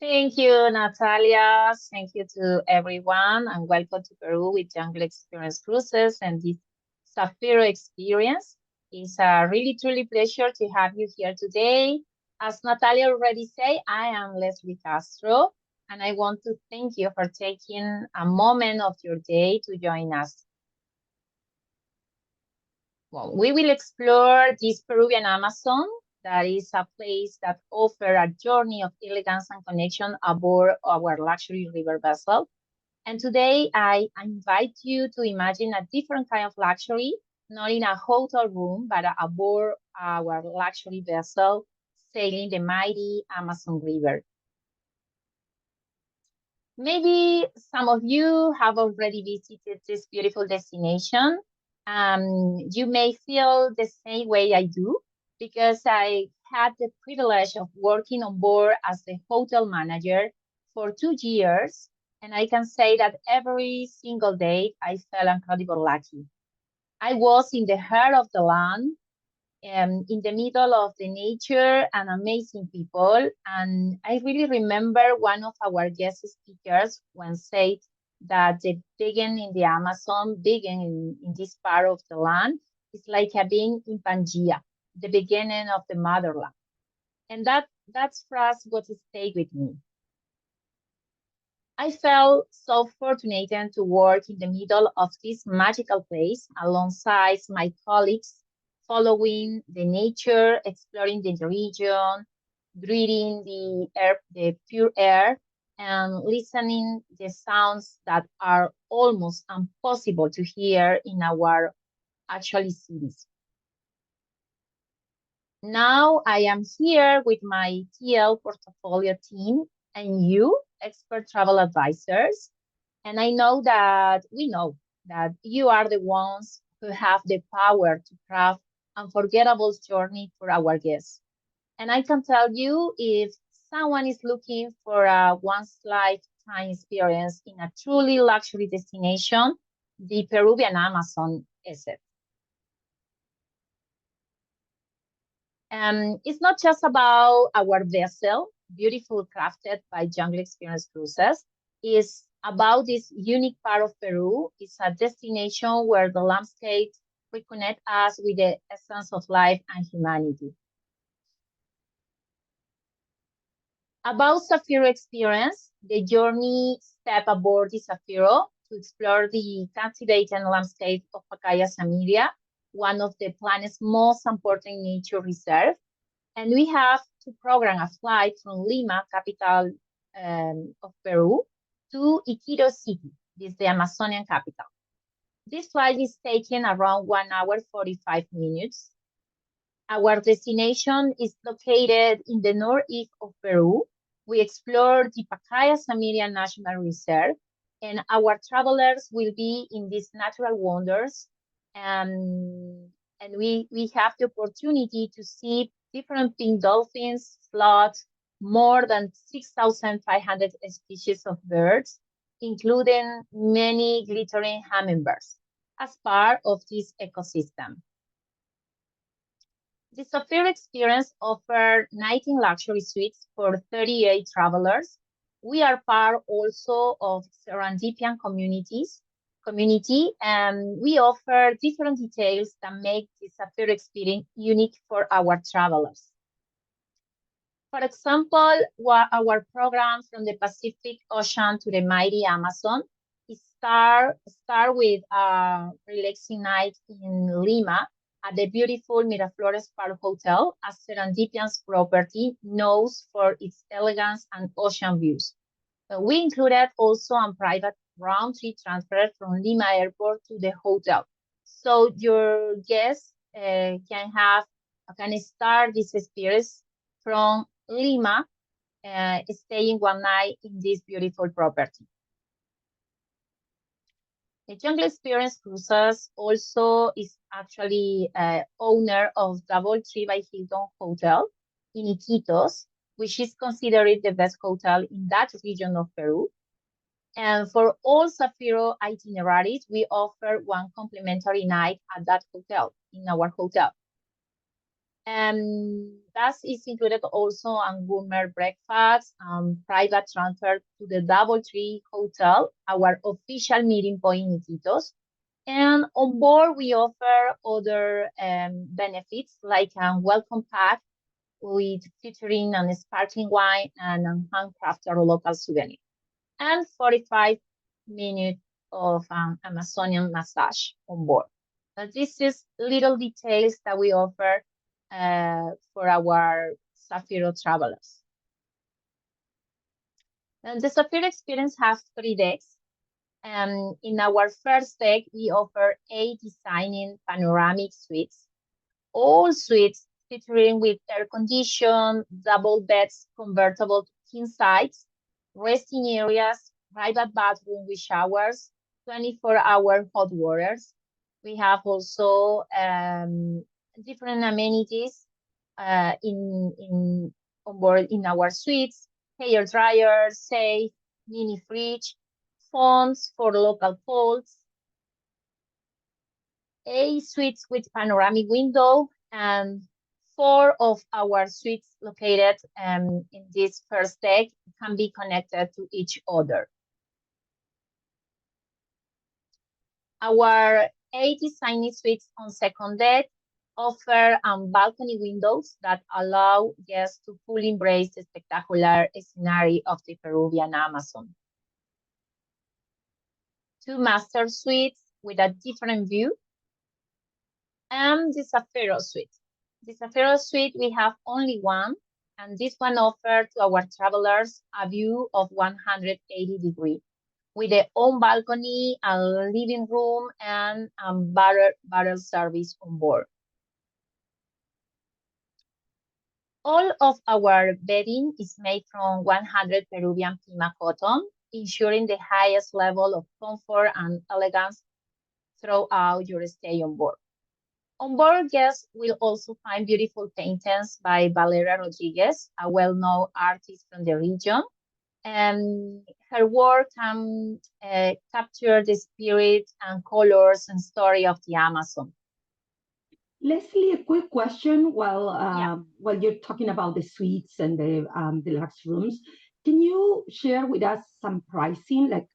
Thank you, Natalia. Thank you to everyone, and welcome to Peru with Jungle Experience Cruises and this Zafiro experience. It's a really, truly pleasure to have you here today. As Natalia already said, I am Leslie Castro, and I want to thank you for taking a moment of your day to join us. Well, we will explore this Peruvian Amazon. That is a place that offers a journey of elegance and connection aboard our luxury river vessel. And today I invite you to imagine a different kind of luxury, not in a hotel room, but aboard our luxury vessel sailing the mighty Amazon River. Maybe some of you have already visited this beautiful destination. You may feel the same way I do because I had the privilege of working on board as the hotel manager for 2 years. And I can say that every single day I felt incredibly lucky. I was in the heart of the land, in the middle of the nature and amazing people. And I really remember one of our guest speakers once said that the being in the Amazon, being in this part of the land, is like a being in Pangea, the beginning of the motherland. And that phrase was stayed with me. I felt so fortunate to work in the middle of this magical place alongside my colleagues, following the nature, exploring the region, breathing the pure air, and listening the sounds that are almost impossible to hear in our actual cities. Now I am here with my TL portfolio team and you, expert travel advisors. And I know that we know that you are the ones who have the power to craft unforgettable journey for our guests. And I can tell you if someone is looking for a once lifetime experience in a truly luxury destination, the Peruvian Amazon is it. It's not just about our vessel, beautiful crafted by Jungle Experience Cruises. It's about this unique part of Peru. It's a destination where the landscape reconnect us with the essence of life and humanity. About Zafiro experience, the journey step aboard the Zafiro to explore the captivating landscape of Pacaya Samiria, one of the planet's most important nature reserves. And we have to program a flight from Lima, capital of Peru, to Iquitos City, this is the Amazonian capital. This flight is taking around 1 hour 45 minutes. Our destination is located in the northeast of Peru. We explore the Pacaya Samiria National Reserve, and our travelers will be in these natural wonders. And we have the opportunity to see different pink dolphins, sloths, more than 6,500 species of birds, including many glittering hummingbirds, as part of this ecosystem. The Zafiro experience offers 19 luxury suites for 38 travelers. We are part also of Serendipian community, and we offer different details that make the Zafiro experience unique for our travelers. For example, our program from the Pacific Ocean to the mighty Amazon start with a relaxing night in Lima at the beautiful Miraflores Park Hotel, a Serendipian's property known for its elegance and ocean views. We included also a private round-trip transfer from Lima Airport to the hotel. So your guests can start this experience from Lima, staying one night in this beautiful property. The Jungle Experience Cruises also is actually owner of Double Tree by Hilton Hotel in Iquitos, which is considered the best hotel in that region of Peru. And for all Zafiro itineraries, we offer one complimentary night at that hotel, in our hotel. That is included also on gourmet breakfast, private transfer to the DoubleTree Hotel, our official meeting point in Iquitos. And on board, we offer other benefits like a welcome pack with featuring an sparkling wine and a handcrafted local souvenir, and 45 minutes of Amazonian massage on board. So this is little details that we offer for our Zafiro travelers. And the Zafiro experience has 3 days. In our first day, we offer 8 designing panoramic suites, all suites featuring with air conditioned, double beds, convertible king size, resting areas, private bathroom with showers, 24-hour hot waters. We have also different amenities in on board in our suites: hair dryer, safe, mini fridge, phones for local calls, a suites with panoramic window, and 4 of our suites located in this first deck can be connected to each other. Our 8 designing suites on second deck offer balcony windows that allow guests to fully embrace the spectacular scenery of the Peruvian Amazon. 2 master suites with a different view, and the Zafiro suite. The Zafiro suite, we have only one, and this one offers to our travelers a view of 180 degrees with their own balcony, a living room, and barrel service on board. All of our bedding is made from 100 Peruvian Pima cotton, ensuring the highest level of comfort and elegance throughout your stay on board. On board, guests will also find beautiful paintings by Valeria Rodriguez, a well-known artist from the region. And her work can capture the spirit and colors and story of the Amazon. Leslie, a quick question Yeah. while you're talking about the suites and the deluxe rooms, can you share with us some pricing, like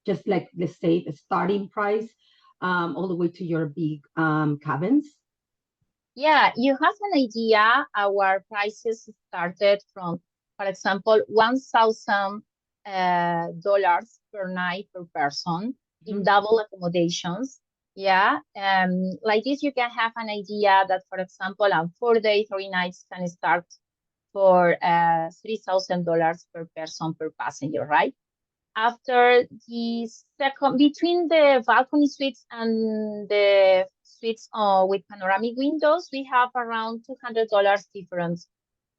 just like let's say the starting price, all the way to your big cabins? Yeah, you have an idea. Our prices started from, for example, $1,000 per night per person in double accommodations. Yeah, like this, you can have an idea that, for example, on 4 days, 3 nights can start for $3,000 per person per passenger, right? After the second, between the balcony suites and the suites with panoramic windows, we have around $200 difference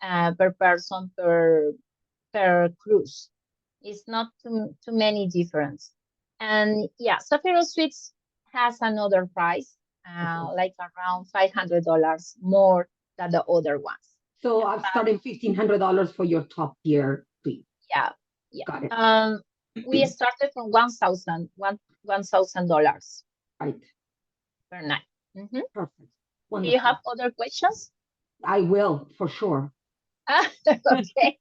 per person per cruise. It's not too many difference. And yeah, Zafiro Suites has another price, like around $500 more than the other ones. So Yeah, I'm starting $1,500 for your top tier suite. yeah, yeah. Got it. We started from $1,000 Right. per night. Perfect. Do you have Wonderful. other questions? I will for sure. Okay.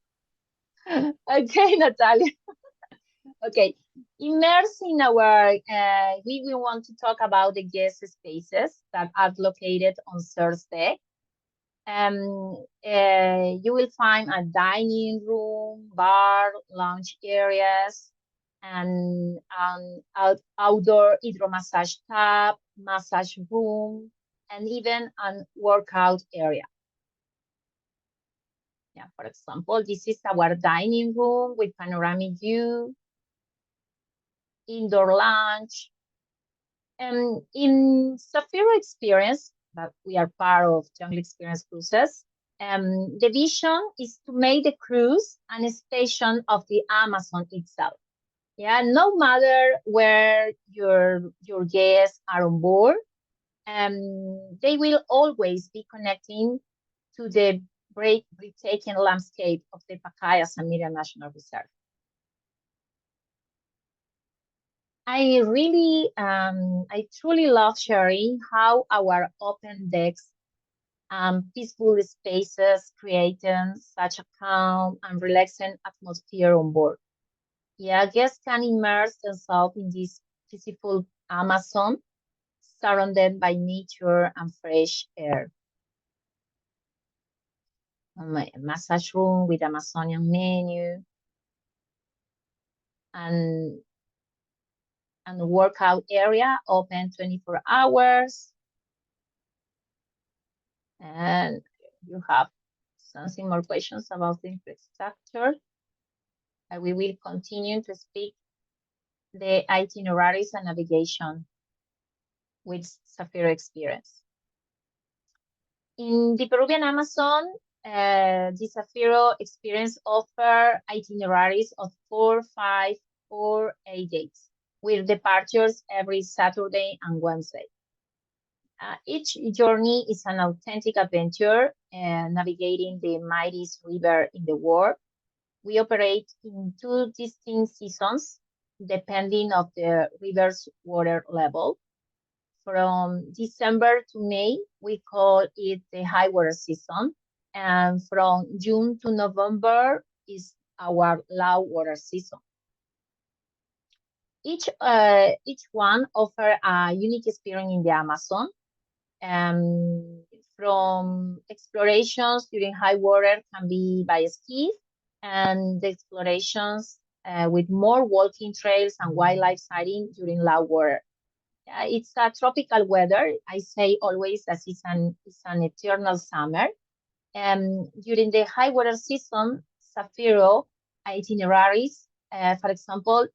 Okay, Natalia. Okay. Immerse in our, we want to talk about the guest spaces that are located on Thursday. You will find a dining room, bar, lounge areas, and outdoor hydro massage tub, massage room, and even an workout area. Yeah, for example, this is our dining room with panoramic view, indoor lounge. And in Zafiro Experience, that we are part of Jungle Experience Cruises, the vision is to make the cruise an station of the Amazon itself. Yeah, no matter where your guests are on board, they will always be connecting to the breathtaking landscape of the Pacaya Samiria National Reserve. I truly love sharing how our open decks peaceful spaces, creating such a calm and relaxing atmosphere on board. Yeah, guests can immerse themselves in this peaceful Amazon, surrounded by nature and fresh air. My massage room with Amazonian menu and and workout area open 24 hours. And you have something more questions about the infrastructure. We will continue to speak the itineraries and navigation with Zafiro experience. In the Peruvian Amazon, the Zafiro experience offer itineraries of 4, 5, or 8 days, with departures every Saturday and Wednesday. Each journey is an authentic adventure, navigating the mightiest river in the world. We operate in 2 distinct seasons, depending on the river's water level. From December to May, we call it the high water season. And from June to November is our low water season. Each one offer a unique experience in the Amazon. From explorations during high water can be by skis, and the explorations with more walking trails and wildlife sighting during low water. It's a tropical weather. I say always that it's an eternal summer. During the high water season, Zafiro itineraries, for example,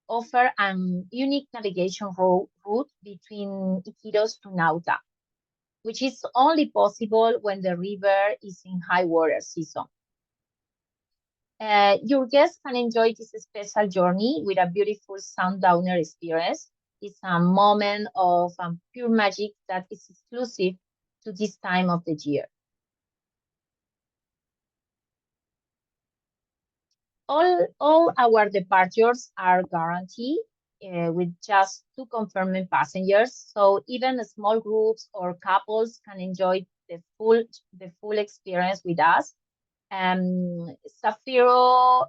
offer an unique navigation route between Iquitos to Nauta, which is only possible when the river is in high water season. Your guests can enjoy this special journey with a beautiful sundowner experience. It's a moment of pure magic that is exclusive to this time of the year. All our departures are guaranteed with just 2 confirming passengers. So even small groups or couples can enjoy the full experience with us. Zafiro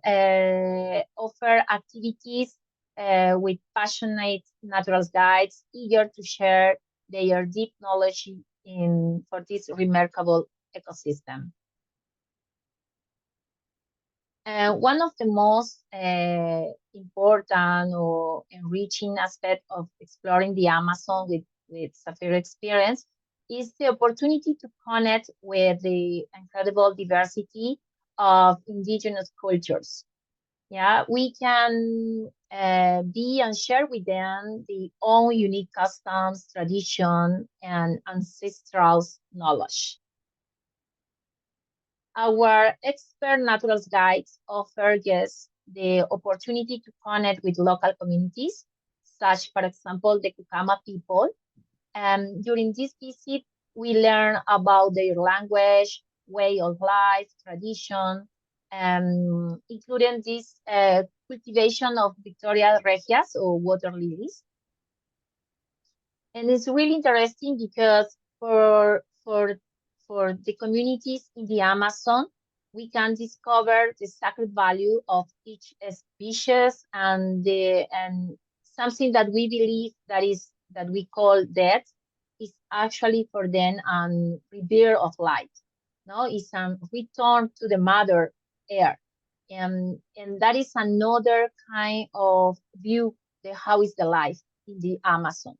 offer activities with passionate natural guides eager to share their deep knowledge for this remarkable ecosystem. One of the most important or enriching aspect of exploring the Amazon with Zafiro experience is the opportunity to connect with the incredible diversity of indigenous cultures. Yeah, we can be and share with them the own unique customs, tradition, and ancestral knowledge. Our expert natural guides offer guests the opportunity to connect with local communities, such, for example, the Kukama people. During this visit, we learn about their language, way of life, tradition, including this cultivation of Victoria regias or water lilies. And it's really interesting because for the communities in the Amazon, we can discover the sacred value of each species and something that we believe that we call death is actually for them rebirth of light. No, it's a return to the mother earth. And that is another kind of view the how is the life in the Amazon.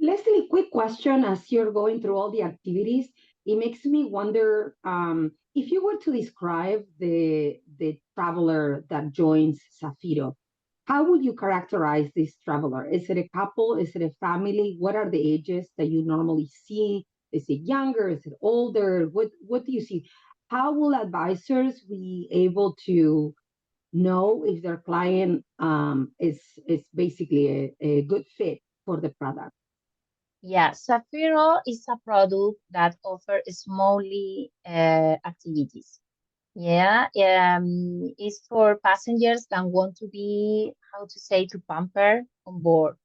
Leslie, quick question as you're going through all the activities, it makes me wonder if you were to describe the traveler that joins Zafiro, how would you characterize this traveler? Is it a couple? Is it a family? What are the ages that you normally see? Is it younger? Is it older? What do you see? How will advisors be able to know if their client is basically a good fit for the product? Yeah, Zafiro is a product that offers smallly activities. Yeah, it's for passengers that want to be, how to say, to pamper on board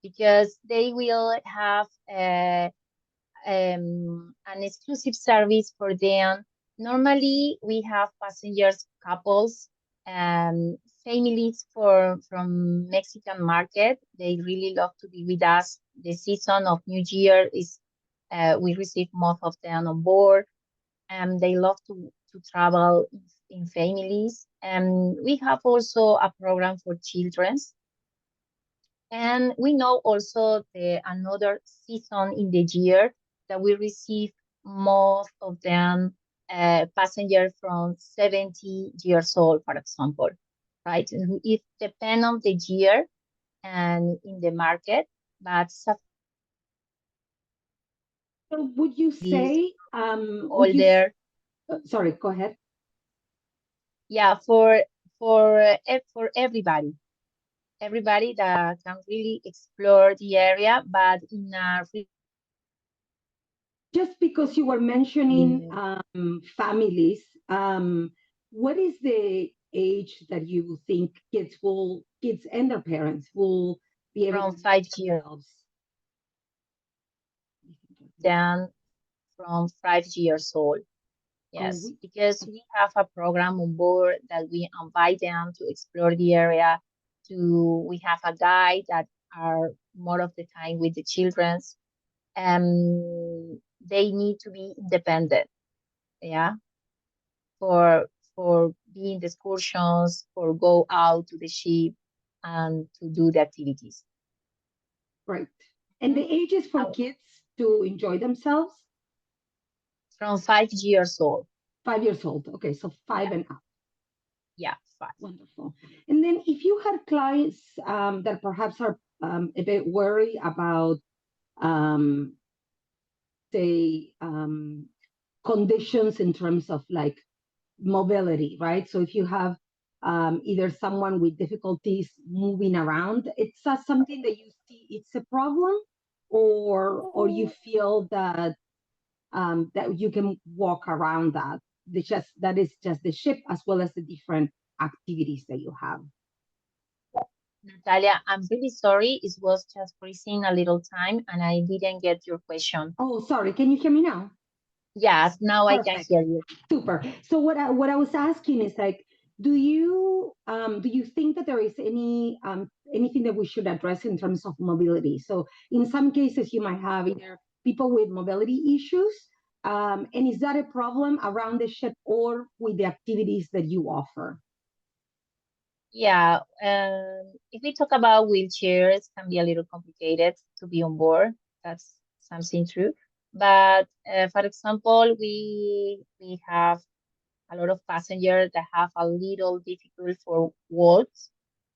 because they will have an exclusive service for them. Normally, we have passengers, couples, um, families from Mexican market. They really love to be with us. The season of New Year is we receive most of them on board, and they love to travel in families. And we have also a program for children, and we know also the another season in the year that we receive most of them passengers from 70 years old, for example, right? It depends on the year and in the market, but So would you these say, older, sorry, go ahead. yeah, for everybody, everybody that can really explore the area, but in a Just because you were mentioning really families, what is the age that you think kids and their parents will be able from to enjoy 5 years themselves? down from 5 years old. Oh, Yes, because we have a program on board that we invite them to explore the area. We have a guide that are more of the time with the childrens. They need to be independent, yeah, for for being the excursions, for go out to the ship and to do the activities. right. And the Mhm. ages for Uh, kids to enjoy themselves? From 5 years old. 5 years old. Okay, so five Yeah, and up. yeah, five. Wonderful. And then if you had clients that perhaps are a bit worried about, um, say, conditions in terms of like mobility, right? So if you have either someone with difficulties moving around, it's something that you see it's a problem, or you feel that that you can walk around that. That is just the ship as well as the different activities that you have. Natalia, I'm really sorry. It was just freezing a little time and I didn't get your question. Oh, sorry. Can you hear me now? Yes, now I can Perfect. hear you. Super. So what I was asking is like, do you think that there is anything that we should address in terms of mobility? So in some cases you might have either people with mobility issues, and is that a problem around the ship or with the activities that you offer? Yeah, if we talk about wheelchairs, can be a little complicated to be on board. That's something true. But for example, we have a lot of passengers that have a little difficult for walks,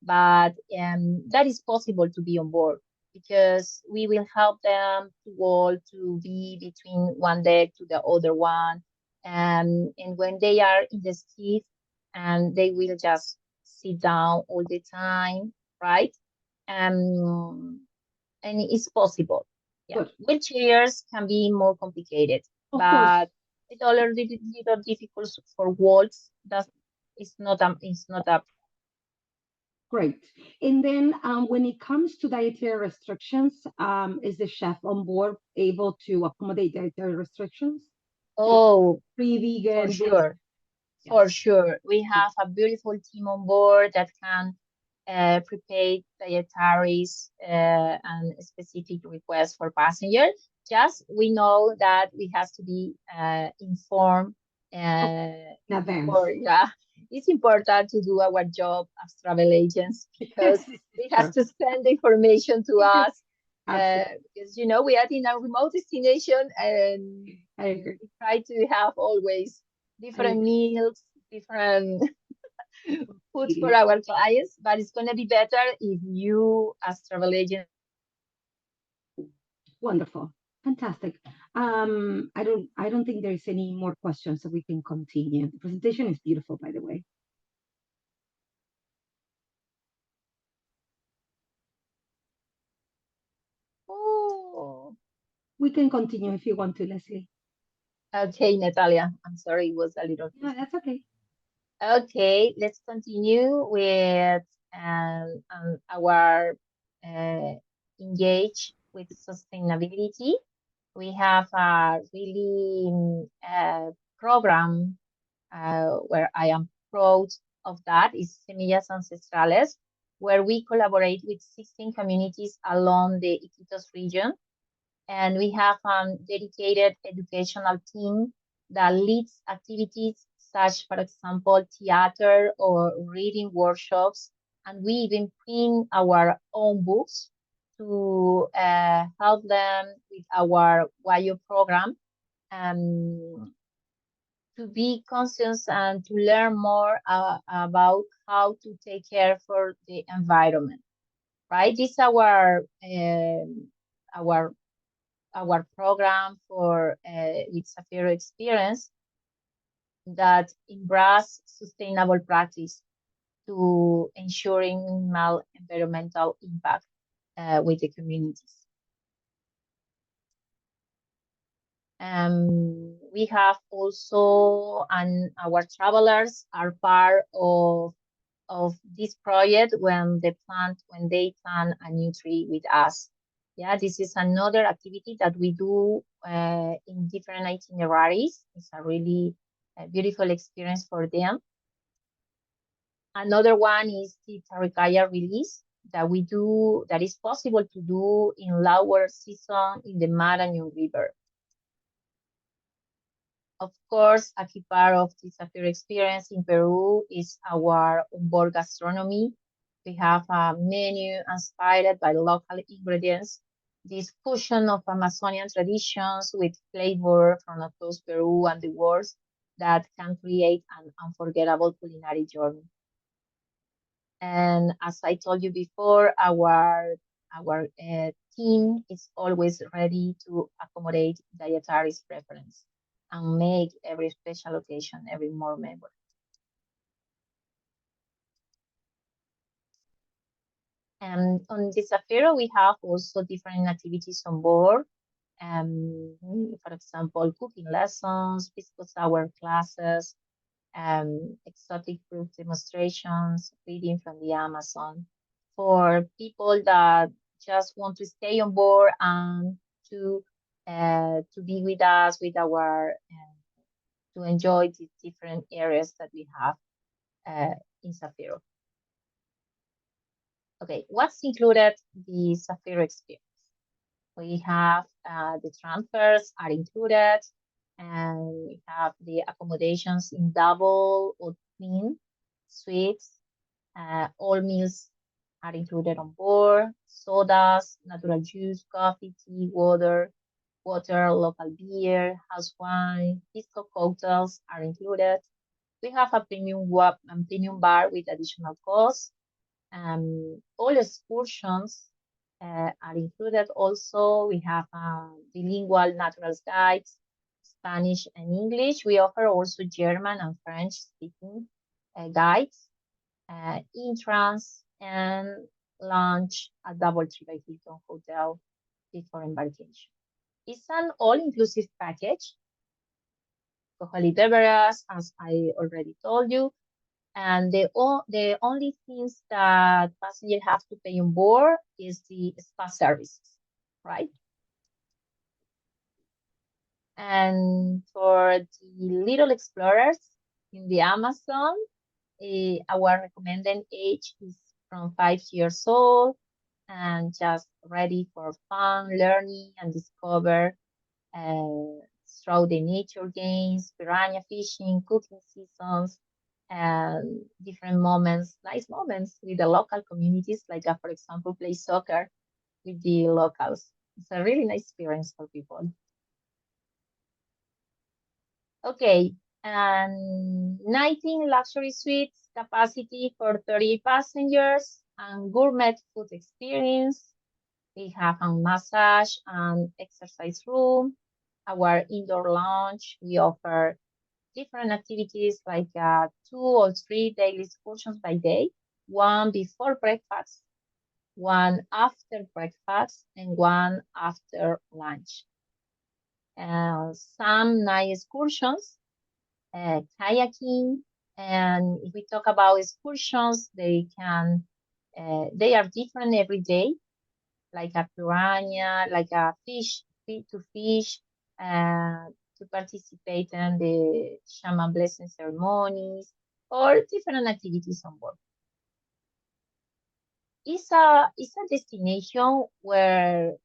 but that is possible to be on board because we will help them to walk to be between one deck to the other one, and when they are in the skiff and they will just sit down all the time, right? Um, and it's possible. Yeah, Good. wheelchairs can be more complicated, Of course. but it's already little difficult for walks. That it's not a Great. And then when it comes to dietary restrictions, is the chef on board able to accommodate dietary restrictions? So oh for pre-vegan, vegan. sure. For Yes. sure. We have a beautiful team on board that can prepare dietaries and specific requests for passengers. Just we know that we have to be informed Of in advance. for, yeah, it's important to do our job as travel agents Yes, because this is they have true. to send the information to Yes, us absolutely. because we are in a remote destination and I agree. we try to have always I different agree meals, different foods for completely. our clients, but it's going to be better if you as travel agent. Wonderful. Fantastic. I don't think there's any more questions, so we can continue. The presentation is beautiful, by the way. Oh, We can continue if you want to, Leslie. okay, Natalia. I'm sorry, it was a little Yeah, busy. that's okay. Okay, let's continue with our engage with sustainability. We have a really program where I am proud of that is Semillas Ancestrales, where we collaborate with 16 communities along the Iquitos region. And we have a dedicated educational team that leads activities such, for example, theater or reading workshops. And we even print our own books to help them with our WIO program. Um, to be conscious and to learn more about how to take care for the environment, right? This is our our program for with Zafiro experience that embrace sustainable practice to ensuring minimal environmental impact with the communities. We have also, and our travelers are part of this project when they plant a new tree with us. Yeah, this is another activity that we do in different itineraries. It's a really beautiful experience for them. Another one is the Tarikaya release that we do, that is possible to do in lower season in the Marañón River. Of course, a key part of this Zafiro experience in Peru is our onboard gastronomy. We have a menu inspired by local ingredients. This fusion of Amazonian traditions with flavor from across Peru and the world that can create an unforgettable culinary journey. And as I told you before, our team is always ready to accommodate dietary preference and make every special occasion every more memorable. And on the Zafiro, we have also different activities on board. For example, cooking lessons, pisco sour classes, exotic fruit demonstrations, reading from the Amazon. For people that just want to stay on board and to be with us with our to enjoy the different areas that we have in Zafiro. Okay, what's included the Zafiro experience? We have the transfers are included, and we have the accommodations in double or twin suites. All meals are included on board. Sodas, natural juice, coffee, tea, water, local beer, house wine, disco cocktails are included. We have a premium bar with additional costs. All excursions are included also. We have bilingual natural guides, Spanish and English. We offer also German and French speaking guides, entrance and lunch at DoubleTree by Hilton Hotel before embarkation. It's an all-inclusive package, alcoholic beverages, as I already told you. And the only things that passengers have to pay on board is the spa services, right? And for the little explorers in the Amazon, our recommended age is from 5 years old and just ready for fun, learning, and discover through the nature games, piranha fishing, cooking seasons, and different moments, nice moments with the local communities, like, for example, play soccer with the locals. It's a really nice experience for people. Okay, and 19 luxury suites, capacity for 30 passengers, and gourmet food experience. We have a massage and exercise room, our indoor lounge. We offer different activities like 2 or 3 daily excursions by day, one before breakfast, one after breakfast, and one after lunch. Some night excursions, kayaking, and if we talk about excursions, they are different every day, like a piranha, like a fish to fish, to participate in the shaman blessing ceremonies or different activities on board. It's a destination where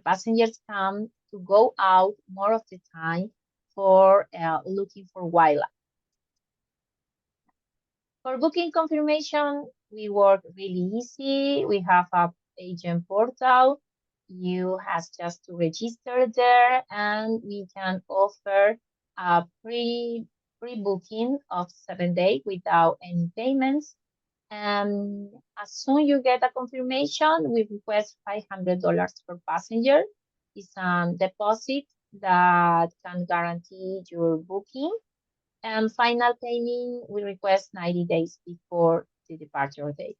passengers come to go out more of the time for looking for wildlife. For booking confirmation, we work really easy. We have a agent portal. You have just to register there, and we can offer a pre-booking of 7 days without any payments. And as soon you get a confirmation, we request $500 per passenger. It's a deposit that can guarantee your booking. And final payment, we request 90 days before the departure date.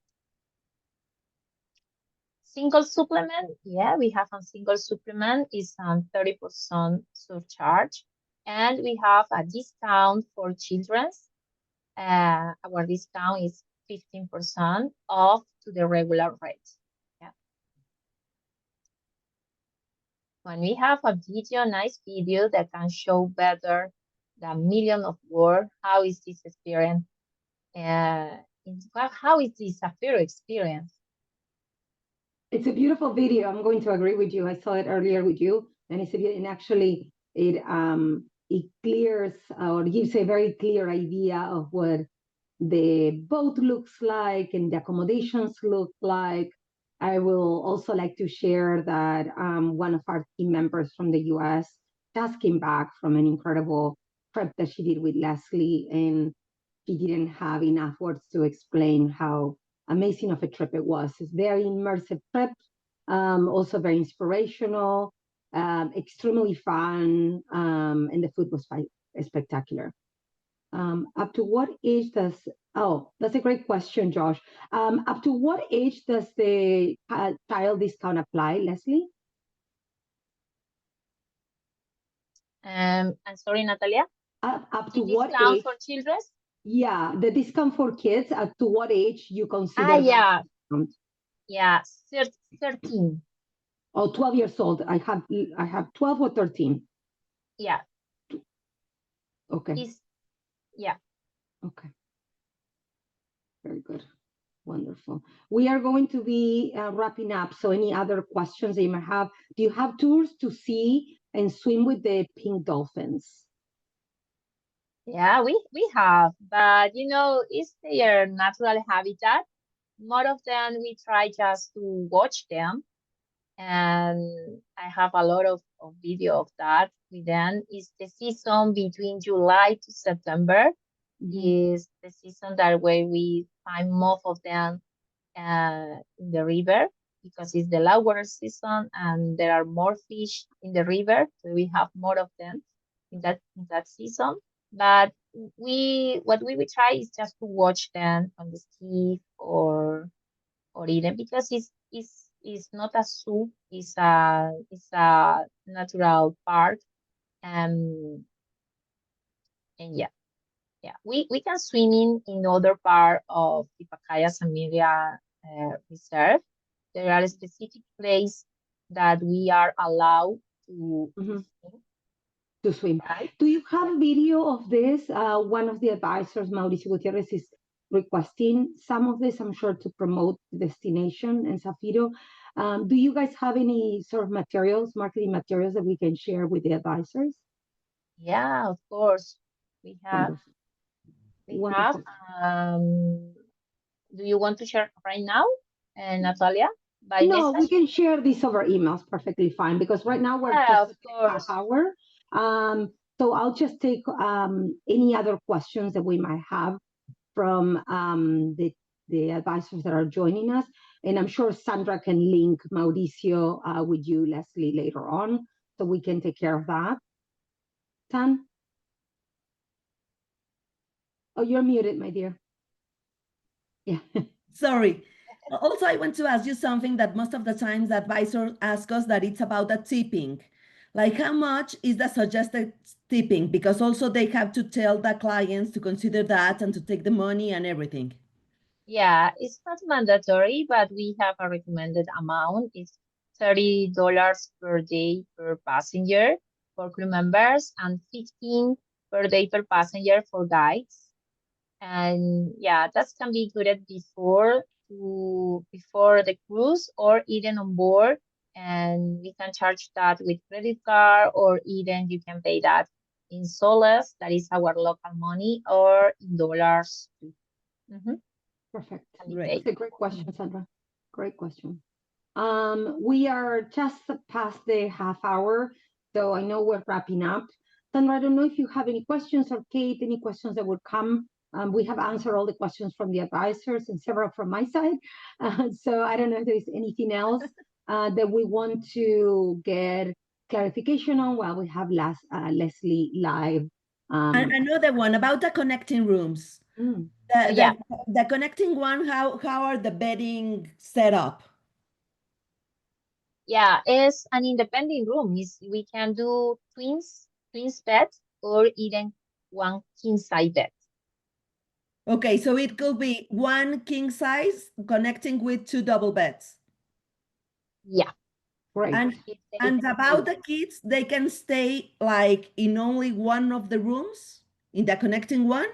Single supplement, yeah, we have a single supplement is on 30% surcharge. And we have a discount for children. Our discount is 15% off to the regular rate. Yeah. When we have a video, nice video that can show better than million of words, how is this experience? How is this Zafiro experience? It's a beautiful video. I'm going to agree with you. I saw it earlier with you, and and actually it clears or gives a very clear idea of what the boat looks like and the accommodations look like. I will also like to share that one of our team members from the US just came back from an incredible trip that she did with Leslie, and she didn't have enough words to explain how amazing of a trip it was. It's a very immersive trip, also very inspirational, extremely fun, and the food was spectacular. Up to what age does, oh, that's a great question, Josh. Up to what age does the child discount apply, Leslie? I'm sorry, Natalia. Up The to what discount age? for children? Yeah, the discount for kids, up to what age you consider Yeah. discount? Yeah, 13. Oh, 12 years old. I have 12 or 13. Yeah. Okay. Yeah. Okay. Very good. Wonderful. We are going to be wrapping up. So any other questions that you might have? Do you have tours to see and swim with the pink dolphins? Yeah, we have, but it's their natural habitat. More of them we try just to watch them, and I have a lot of video of that with them. It's the season between July to September. Is the season that way we find most of them in the river because it's the lower season and there are more fish in the river, so we have more of them in that season. But what we will try is just to watch them on the ski or even because it's not a zoo, it's a natural park. And yeah. Yeah, we can swim in other part of the Pacaya Samiria Reserve. There are specific places that we are allowed to swim, To swim. right? Do you have a video of this? One of the advisors, Mauricio Gutierrez, is requesting some of this, I'm sure, to promote the destination and Zafiro. Do you guys have any sort of materials, marketing materials that we can share with the advisors? Yeah, of course. We have. Wonderful. We have. Wonderful. Do you want to share right now, Natalia, by No, we message? can share this over emails perfectly fine because right now we're Yeah, just of at the half course. hour. So I'll just take any other questions that we might have from the advisors that are joining us. And I'm sure Sandra can link Mauricio with you, Leslie, later on, so we can take care of that. Tan? Oh, you're muted, my dear. Yeah. Sorry. Also, I want to ask you something that most of the times the advisors ask us that it's about the tipping. Like how much is the suggested tipping? Because also they have to tell the clients to consider that and to take the money and everything. Yeah, it's not mandatory, but we have a recommended amount. It's $30 per day per passenger for crew members and 15 per day per passenger for guides. And yeah, that can be included before the cruise or even on board. And we can charge that with credit card, or even you can pay that in soles, that is our local money, or in dollars too. Perfect. Can be Great. paid. It's a great question, Sandra. Great question. We are just past the half hour, so I know we're wrapping up. Sandra, I don't know if you have any questions, or Kate, any questions that would come. We have answered all the questions from the advisors and several from my side. So I don't know if there's anything else that we want to get clarification on while we have Leslie live. And another one about the connecting rooms. Mm. The connecting one, how are the bedding set up? Yeah, it's an independent room. We can do twins bed, or even one king size bed. Okay, so it could be one king size connecting with two double beds. Yeah. Great. And about the kids, they can stay like in only one of the rooms in the connecting one?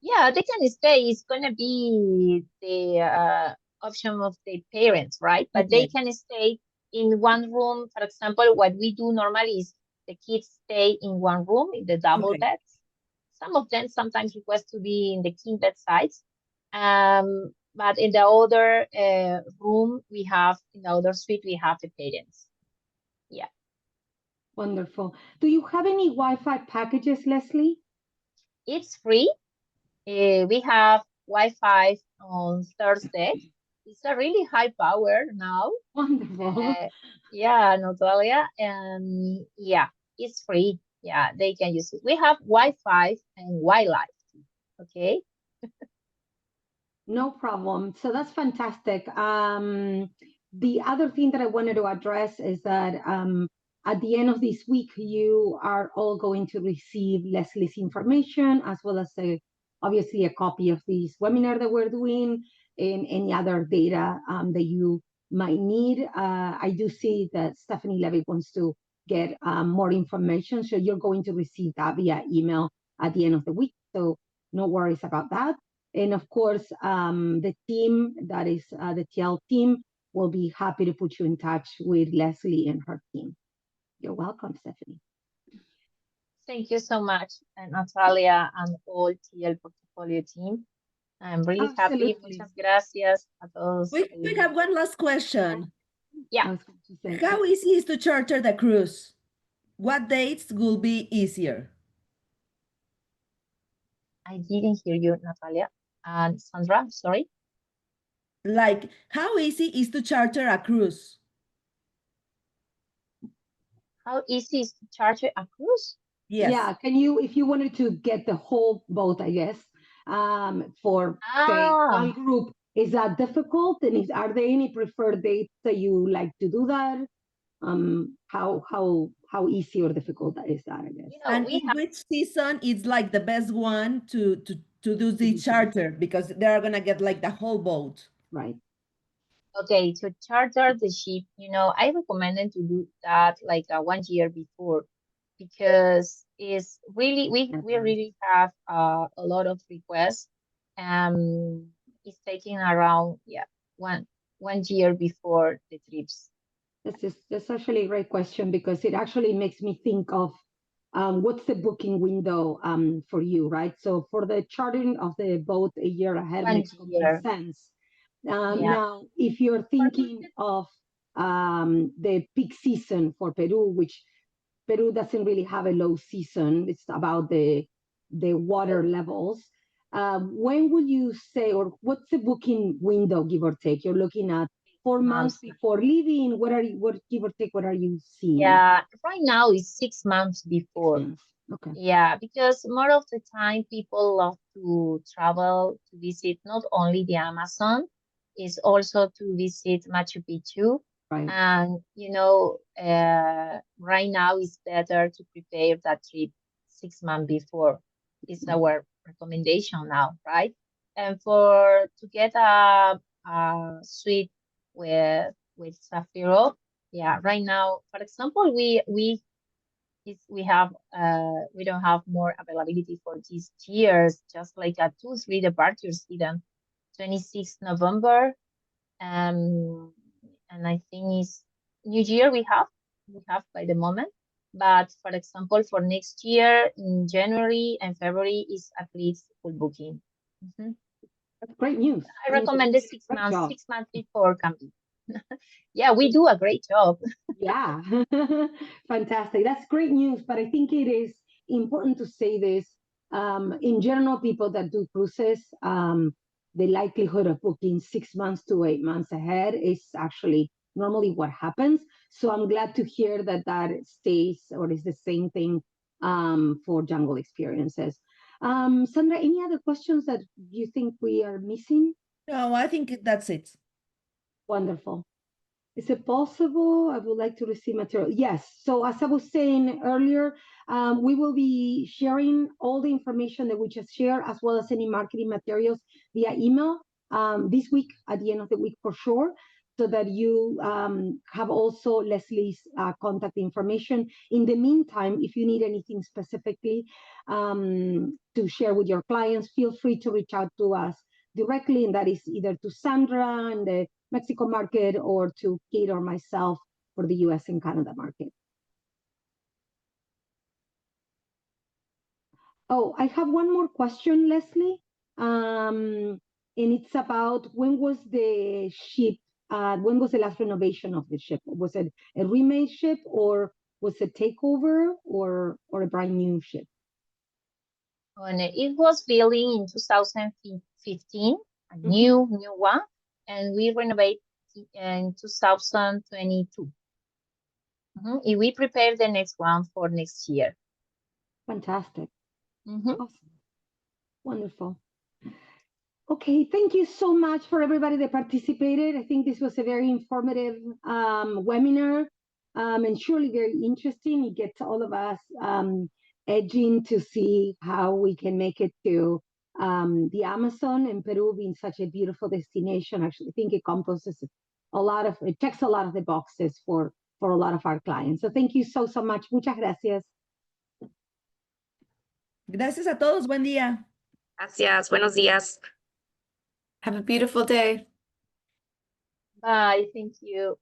Yeah, they can stay. It's gonna be the option of the parents, right? But they Okay. can stay in one room. For example, what we do normally is the kids stay in one room in the double Okay. beds. Some of them sometimes request to be in the king bed sides. But in the other room, in the other suite, we have the parents. Yeah. Wonderful. Do you have any Wi-Fi packages, Leslie? It's free. We have Wi-Fi on Thursday. It's a really high power now. Wonderful. Yeah, Natalia. And yeah, it's free. Yeah, they can use it. We have Wi-Fi and Wi-Fi. Okay. No problem. So that's fantastic. The other thing that I wanted to address is that at the end of this week, you are all going to receive Leslie's information, as well as obviously a copy of this webinar that we're doing, and any other data that you might need. I do see that Stephanie Levy wants to get more information, so you're going to receive that via email at the end of the week. So no worries about that. And of course, the team, that is the TL team, will be happy to put you in touch with Leslie and her team. You're welcome, Stephanie. Thank you so much, Natalia, and all TL Portfolio team. I'm really happy. Absolutely. Muchas gracias a todos. We have one last question. Yeah. I was going to say, How easy is to charter the cruise? What dates will be easier? I didn't hear you, Natalia. And Sandra, sorry. Like, how easy is to charter a cruise? How easy is to charge a cruise? Yes. yeah, can you, if you wanted to get the whole boat, I guess, for say one group, is that difficult? And are there any preferred dates that you like to do that? How easy or difficult that is that, I guess. You know, And in which season is like the best one to do the charter, because they're gonna get like the whole boat. Right. Okay, to charter the ship, I recommend to do that like 1 year before, because it's really we really have a lot of requests. It's taking around one year before the trips. That's actually a great question, because it actually makes me think of what's the booking window for you, right? So for the chartering of the boat a year ahead 1 makes complete year. sense. Yeah. Now, if you're thinking of the peak season for Peru, which Peru doesn't really have a low season, it's about the water levels. When would you say, or what's the booking window, give or take? You're looking at 4 months before leaving. What give or take? What are you seeing? Yeah, right now it's 6 months before. 6 months. Okay. Yeah, because more of the time people love to travel to visit not only the Amazon, is also to visit Machu Picchu. Right. And right now it's better to prepare that trip 6 months before. It's our recommendation now, right? And to get a suite with with Zafiro. Yeah, right now, for example, we don't have more availability for these years, just like a 2-3 departures even 26 November. And I think it's New Year we have by the moment. But for example, for next year in January and February is at least full booking. Mhm. That's great news. I That means recommend the 6 great months, job. 6 months before coming. Yeah, we do a great job. Yeah, fantastic. That's great news. But I think it is important to say this. In general, people that do cruises, the likelihood of booking 6 months to 8 months ahead is actually normally what happens. So I'm glad to hear that that stays or is the same thing for jungle experiences. Sandra, any other questions that you think we are missing? No, I think that's it. Wonderful. Is it possible? I would like to receive material. Yes. So as I was saying earlier, we will be sharing all the information that we just shared, as well as any marketing materials via email this week, at the end of the week for sure, so that you have also Leslie's contact information. In the meantime, if you need anything specifically to share with your clients, feel free to reach out to us directly, and that is either to Sandra and the Mexico market or to Kate or myself for the US and Canada market. Oh, I have one more question, Leslie. And it's about when was the ship, when was the last renovation of the ship? Was it a remade ship or was it takeover or a brand new ship? And it was built in 2015, a new one, and we renovated in 2022. And we prepare the next one for next year. Fantastic. Mm-hmm. Awesome. Wonderful. Okay, thank you so much for everybody that participated. I think this was a very informative webinar and surely very interesting. It gets all of us edging to see how we can make it to the Amazon and Peru being such a beautiful destination. Actually, I think it composes a lot of, it checks a lot of the boxes for a lot of our clients. So thank you so much. Muchas gracias. Gracias a todos. Buen día. Gracias. Buenos días. Have a beautiful day. Bye. Thank you.